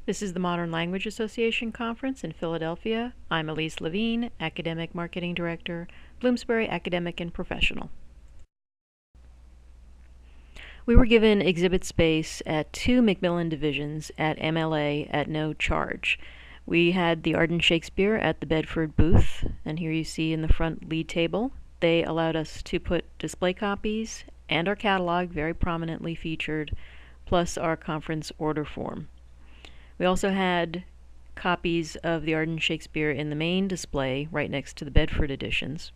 This is the Modern Language Association Conference in Philadelphia. I'm Elise Levine, Academic Marketing Director, Bloomsbury Academic and Professional. We were given exhibit space at 2 Macmillan divisions at MLA at no charge. We had the Arden Shakespeare at the Bedford booth, and here you see in the front lead table. They allowed us to put display copies and our catalog very prominently featured, plus our conference order form. We also had copies of the Arden Shakespeare in the main display right next to the Bedford editions.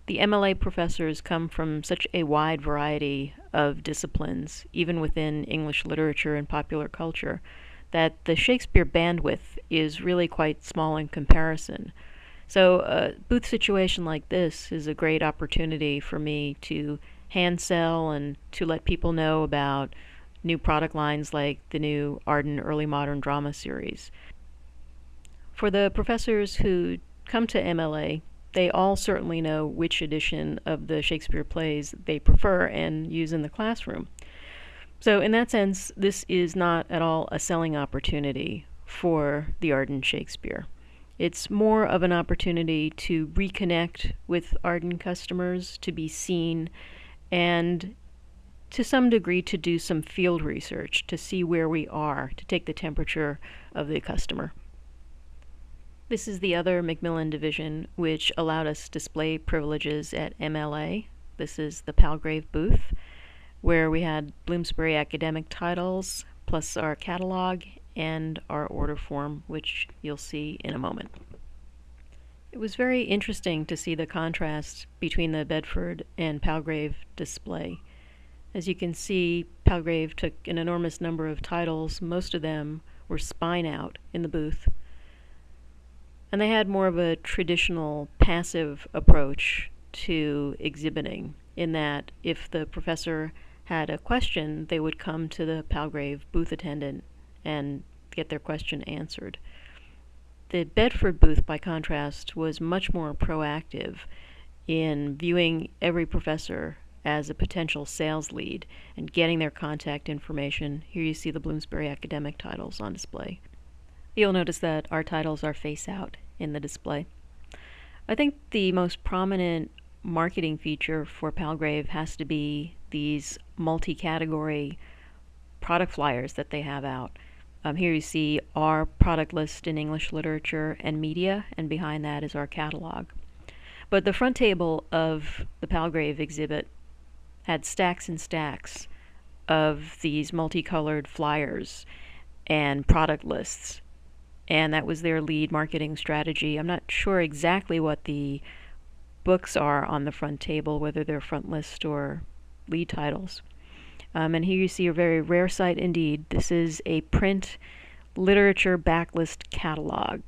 The MLA professors come from such a wide variety of disciplines, even within English literature and popular culture, that the Shakespeare bandwidth is really quite small in comparison. So a booth situation like this is a great opportunity for me to hand sell and to let people know about new product lines like the new Arden Early Modern Drama series. For the professors who come to MLA, they all certainly know which edition of the Shakespeare plays they prefer and use in the classroom. So in that sense, this is not at all a selling opportunity for the Arden Shakespeare. It's more of an opportunity to reconnect with Arden customers, to be seen, and to some degree to do some field research to see where we are, to take the temperature of the customer. This is the other Macmillan division, which allowed us display privileges at MLA. This is the Palgrave booth, where we had Bloomsbury academic titles, plus our catalog and our order form, which you'll see in a moment. It was very interesting to see the contrast between the Bedford and Palgrave display. As you can see, Palgrave took an enormous number of titles. Most of them were spine out in the booth. And they had more of a traditional passive approach to exhibiting, in that if the professor had a question, they would come to the Palgrave booth attendant and get their question answered. The Bedford booth, by contrast, was much more proactive in viewing every professor as a potential sales lead and getting their contact information. Here you see the Bloomsbury academic titles on display. You'll notice that our titles are face out in the display. I think the most prominent marketing feature for Palgrave has to be these multi-category product flyers that they have out. Here you see our product list in English literature and media, and behind that is our catalog. But the front table of the Palgrave exhibit had stacks and stacks of these multicolored flyers and product lists, and that was their lead marketing strategy. I'm not sure exactly what the books are on the front table, whether they're front list or lead titles. And here you see a very rare sight indeed. This is a print literature backlist catalog.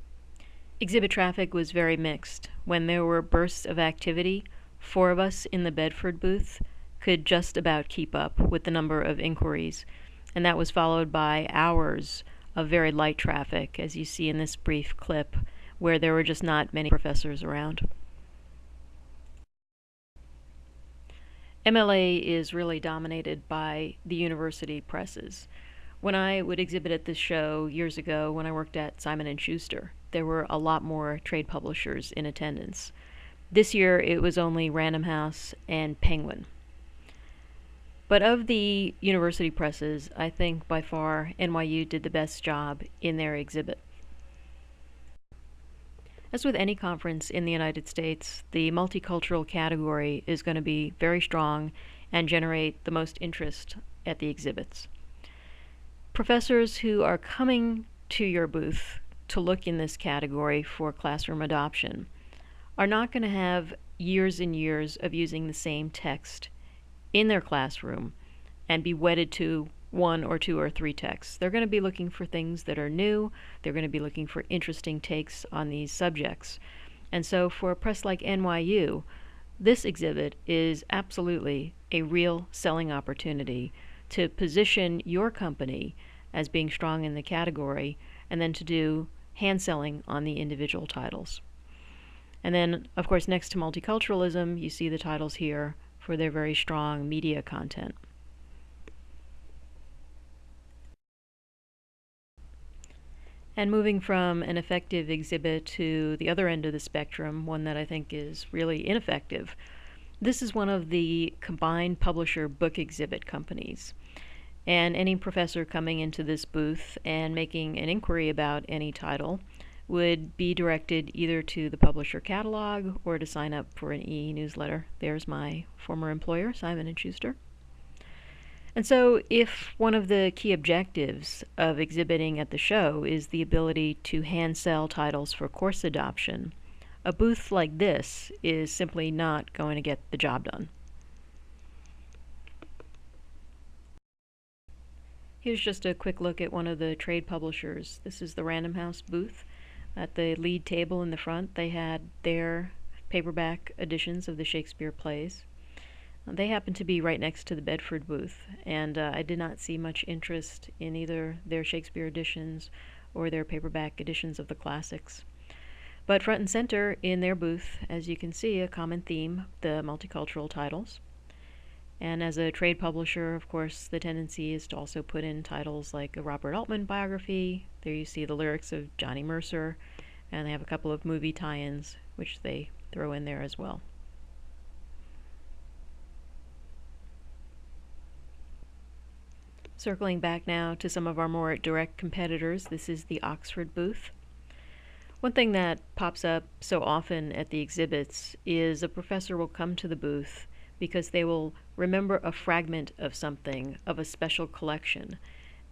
Exhibit traffic was very mixed. When there were bursts of activity, 4 of us in the Bedford booth could just about keep up with the number of inquiries, and that was followed by hours of very light traffic, as you see in this brief clip, where there were just not many professors around. MLA is really dominated by the university presses. When I would exhibit at this show years ago when I worked at Simon & Schuster, there were a lot more trade publishers in attendance. This year it was only Random House and Penguin. But of the university presses, I think by far NYU did the best job in their exhibit. As with any conference in the United States, the multicultural category is going to be very strong and generate the most interest at the exhibits. Professors who are coming to your booth to look in this category for classroom adoption are not going to have years and years of using the same text in their classroom and be wedded to 1 or 2 or 3 texts. They're going to be looking for things that are new. They're going to be looking for interesting takes on these subjects. And so for a press like NYU, this exhibit is absolutely a real selling opportunity to position your company as being strong in the category, and then to do hand selling on the individual titles. And then, of course, next to multiculturalism, you see the titles here for their very strong media content. And moving from an effective exhibit to the other end of the spectrum, one that I think is really ineffective, this is one of the combined publisher book exhibit companies. And any professor coming into this booth and making an inquiry about any title would be directed either to the publisher catalog or to sign up for an e-newsletter. There's my former employer, Simon & Schuster. And so if one of the key objectives of exhibiting at the show is the ability to hand sell titles for course adoption, a booth like this is simply not going to get the job done. Here's just a quick look at one of the trade publishers. This is the Random House booth. At the lead table in the front, they had their paperback editions of the Shakespeare plays. They happened to be right next to the Bedford booth, and I did not see much interest in either their Shakespeare editions or their paperback editions of the classics. But front and center in their booth, as you can see, a common theme, the multicultural titles. And as a trade publisher, of course, the tendency is to also put in titles like a Robert Altman biography. There you see the lyrics of Johnny Mercer, and they have a couple of movie tie-ins, which they throw in there as well. Circling back now to some of our more direct competitors, this is the Oxford booth. One thing that pops up so often at the exhibits is a professor will come to the booth because they will remember a fragment of something, of a special collection.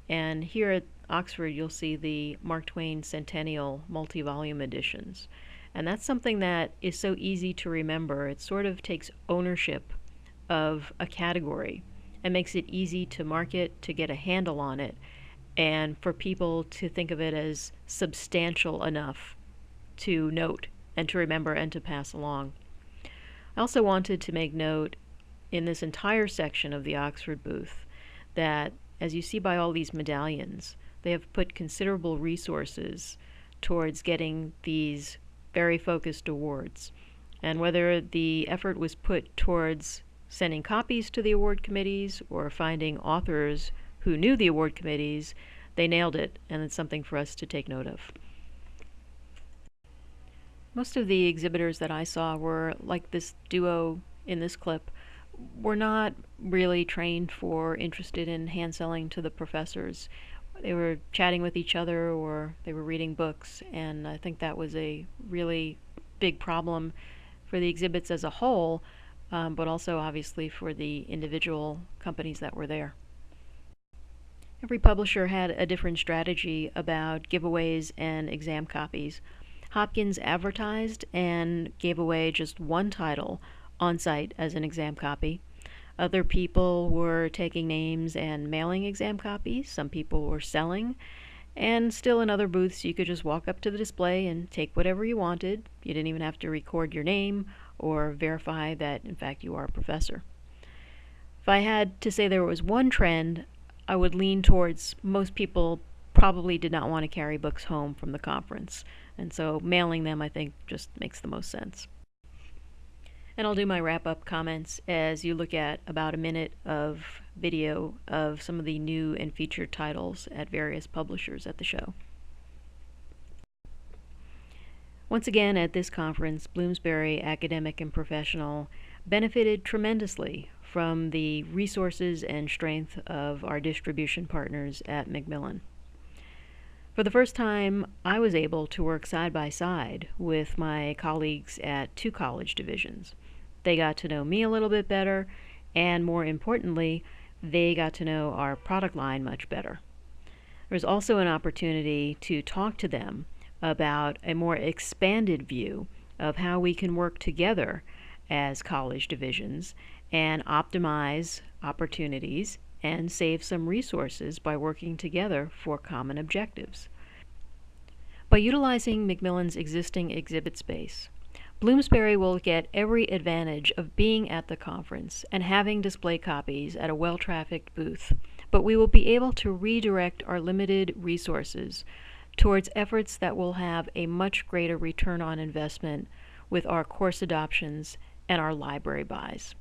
And here at Oxford you'll see the Mark Twain Centennial multi-volume editions. And that's something that is so easy to remember. It sort of takes ownership of a category and makes it easy to market, to get a handle on it, and for people to think of it as substantial enough to note and to remember and to pass along. I also wanted to make note in this entire section of the Oxford booth that, as you see by all these medallions, they have put considerable resources towards getting these very focused awards. And whether the effort was put towards sending copies to the award committees or finding authors who knew the award committees, they nailed it, and it's something for us to take note of. Most of the exhibitors that I saw were, like this duo in this clip, were not really trained for, interested in hand selling to the professors. They were chatting with each other or they were reading books, and I think that was a really big problem for the exhibits as a whole, but also obviously for the individual companies that were there. Every publisher had a different strategy about giveaways and exam copies. Hopkins advertised and gave away just one title on site as an exam copy. Other people were taking names and mailing exam copies. Some people were selling. And still in other booths you could just walk up to the display and take whatever you wanted. You didn't even have to record your name or verify that in fact you are a professor. If I had to say there was one trend, I would lean towards most people probably did not want to carry books home from the conference, and so mailing them I think just makes the most sense. And I'll do my wrap-up comments as you look at about a minute of video of some of the new and featured titles at various publishers at the show. Once again at this conference, Bloomsbury Academic and Professional benefited tremendously from the resources and strength of our distribution partners at Macmillan. For the first time, I was able to work side by side with my colleagues at two college divisions. They got to know me a little bit better, and more importantly, they got to know our product line much better. There was also an opportunity to talk to them about a more expanded view of how we can work together as college divisions and optimize opportunities and save some resources by working together for common objectives. By utilizing Macmillan's existing exhibit space, Bloomsbury will get every advantage of being at the conference and having display copies at a well-trafficked booth, but we will be able to redirect our limited resources towards efforts that will have a much greater return on investment with our course adoptions and our library buys.